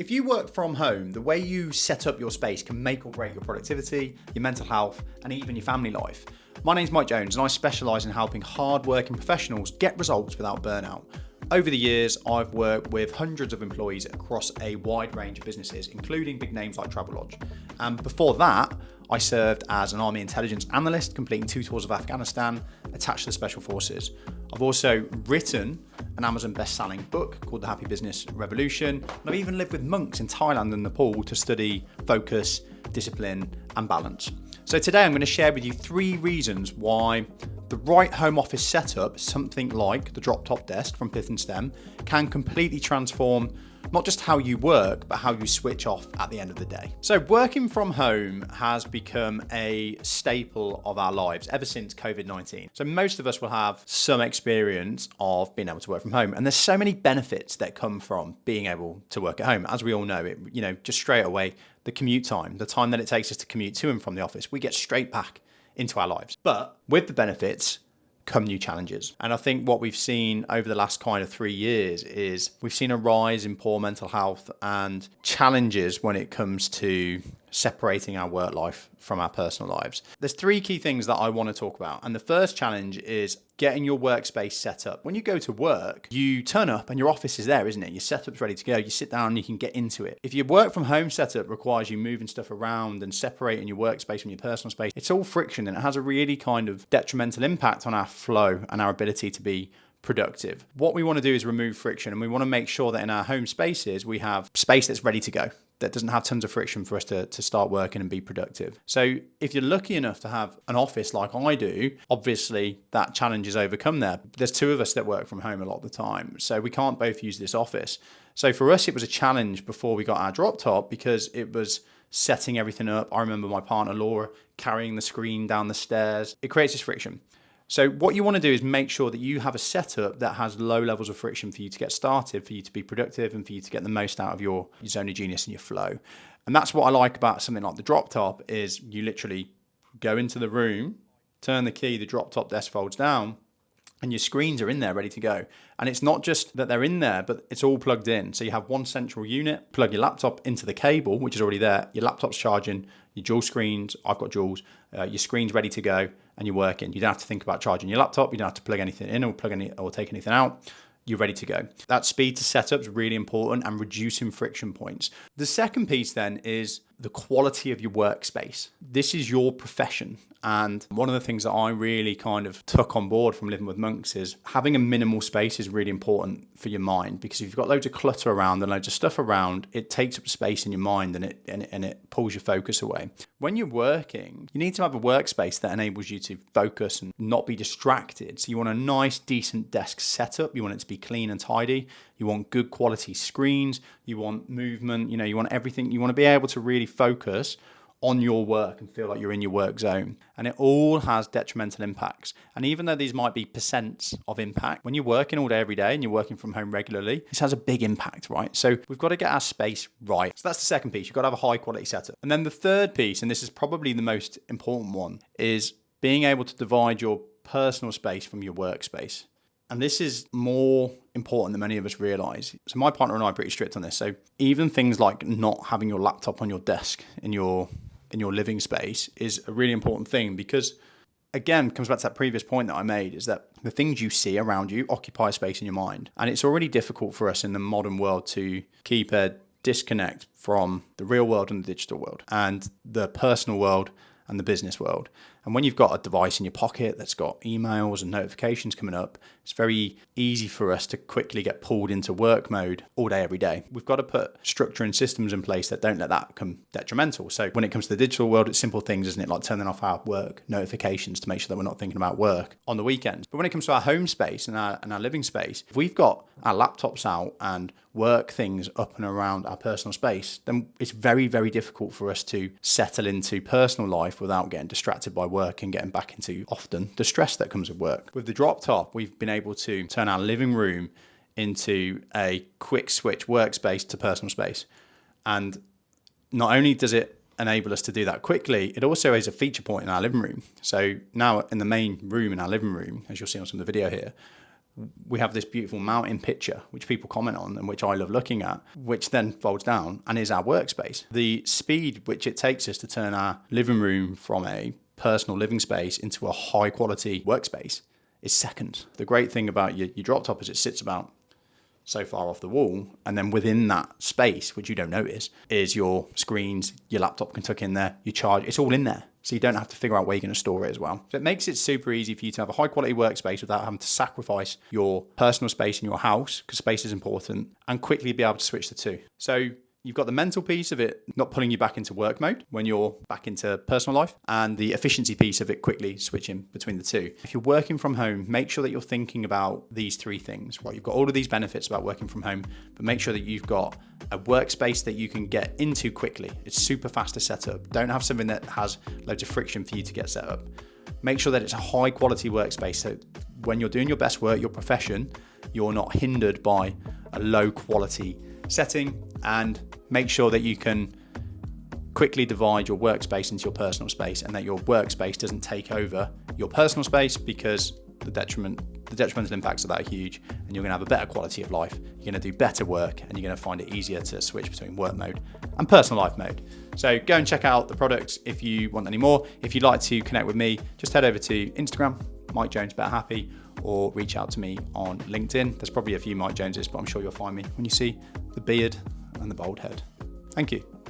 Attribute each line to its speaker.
Speaker 1: If you work from home, the way you set up your space can make or break your productivity, your mental health, and even your family life. My name's Mike Jones and I specialise in helping hard-working professionals get results without burnout. Over the years, I've worked with hundreds of employees across a wide range of businesses, including big names like Travelodge. And before that, I served as an Army intelligence analyst, completing 2 tours of Afghanistan, attached to the Special Forces. I've also written an Amazon best-selling book called The Happy Business Revolution. And I've even lived with monks in Thailand and Nepal to study focus, discipline, and balance. So today I'm going to share with you 3 reasons why the right home office setup, something like the DropTop desk from Pith & Stem, can completely transform not just how you work, but how you switch off at the end of the day. So working from home has become a staple of our lives ever since COVID-19. So most of us will have some experience of being able to work from home. And there's so many benefits that come from being able to work at home. As we all know, just straight away, the commute time, the time that it takes us to commute to and from the office, we get straight back into our lives. But with the benefits come new challenges. And I think what we've seen over the last kind of 3 years is we've seen a rise in poor mental health and challenges when it comes to separating our work life from our personal lives. There's 3 key things that I want to talk about. And the first challenge is getting your workspace set up. When you go to work, you turn up and your office is there, isn't it? Your setup's ready to go. You sit down and you can get into it. If your work from home setup requires you moving stuff around and separating your workspace from your personal space, it's all friction and it has a really kind of detrimental impact on our flow and our ability to be productive. What we want to do is remove friction, and we want to make sure that in our home spaces, we have space that's ready to go, that doesn't have tons of friction for us to start working and be productive. So if you're lucky enough to have an office like I do, obviously that challenge is overcome there. There's 2 of us that work from home a lot of the time, so we can't both use this office. So for us, it was a challenge before we got our DropTop because it was setting everything up. I remember my partner Laura carrying the screen down the stairs. It creates this friction. So what you want to do is make sure that you have a setup that has low levels of friction for you to get started, for you to be productive, and for you to get the most out of your zone of genius and your flow. And that's what I like about something like the DropTop is you literally go into the room, turn the key, the DropTop desk folds down, and your screens are in there ready to go. And it's not just that they're in there, but it's all plugged in. So you have one central unit, plug your laptop into the cable, which is already there. Your laptop's charging, your dual screens, I've got duals, your screen's ready to go, and you're working. You don't have to think about charging your laptop. You don't have to plug anything in or take anything out. You're ready to go. That speed to setup is really important and reducing friction points. The second piece then is the quality of your workspace. This is your profession. And one of the things that I really kind of took on board from living with monks is having a minimal space is really important for your mind, because if you've got loads of clutter around and loads of stuff around, it takes up space in your mind and it pulls your focus away. When you're working, you need to have a workspace that enables you to focus and not be distracted. So you want a nice, decent desk setup. You want it to be clean and tidy. You want good quality screens. You want movement. You want everything. You want to be able to really focus on your work and feel like you're in your work zone. And it all has detrimental impacts. And even though these might be percents of impact, when you're working all day, every day, and you're working from home regularly, this has a big impact, right? So we've got to get our space right. So that's the second piece. You've got to have a high quality setup. And then the third piece, and this is probably the most important one, is being able to divide your personal space from your workspace. And this is more important than many of us realize. So my partner and I are pretty strict on this. So even things like not having your laptop on your desk in your living space is a really important thing, because again, comes back to that previous point that I made, is that the things you see around you occupy space in your mind. And it's already difficult for us in the modern world to keep a disconnect from the real world and the digital world and the personal world and the business world. And when you've got a device in your pocket that's got emails and notifications coming up, it's very easy for us to quickly get pulled into work mode all day, every day. We've got to put structure and systems in place that don't let that become detrimental. So when it comes to the digital world, it's simple things, isn't it? Like turning off our work notifications to make sure that we're not thinking about work on the weekends. But when it comes to our home space and our living space, if we've got our laptops out and work things up and around our personal space, then it's very, very difficult for us to settle into personal life without getting distracted by work and getting back into often the stress that comes with work. With the DropTop, we've been able to turn our living room into a quick switch workspace to personal space. And not only does it enable us to do that quickly, it also is a feature point in our living room. So now in the main room in our living room, as you'll see on some of the video here, we have this beautiful mountain picture, which people comment on and which I love looking at, which then folds down and is our workspace. The speed which it takes us to turn our living room from a personal living space into a high quality workspace is seconds. The great thing about your DropTop is it sits about so far off the wall, and then within that space, which you don't notice, is your screens, your laptop can tuck in there, your charge, it's all in there. So you don't have to figure out where you're going to store it as well. So it makes it super easy for you to have a high quality workspace without having to sacrifice your personal space in your house, because space is important, and quickly be able to switch the two. So you've got the mental piece of it not pulling you back into work mode when you're back into personal life, and the efficiency piece of it quickly switching between the two. If you're working from home, make sure that you're thinking about these three things, right? You've got all of these benefits about working from home, but make sure that you've got a workspace that you can get into quickly. It's super fast to set up. Don't have something that has loads of friction for you to get set up. Make sure that it's a high quality workspace, so when you're doing your best work, your profession, you're not hindered by a low quality setting, and make sure that you can quickly divide your workspace into your personal space, and that your workspace doesn't take over your personal space, because the detrimental impacts of that are huge, and you're going to have a better quality of life, you're going to do better work, and you're going to find it easier to switch between work mode and personal life mode. So go and check out the products if you want any more. If you'd like to connect with me, just head over to Instagram, Mike Jones Better Happy, or reach out to me on LinkedIn. There's probably a few Mike Joneses, but I'm sure you'll find me when you see the beard and the bald head. Thank you.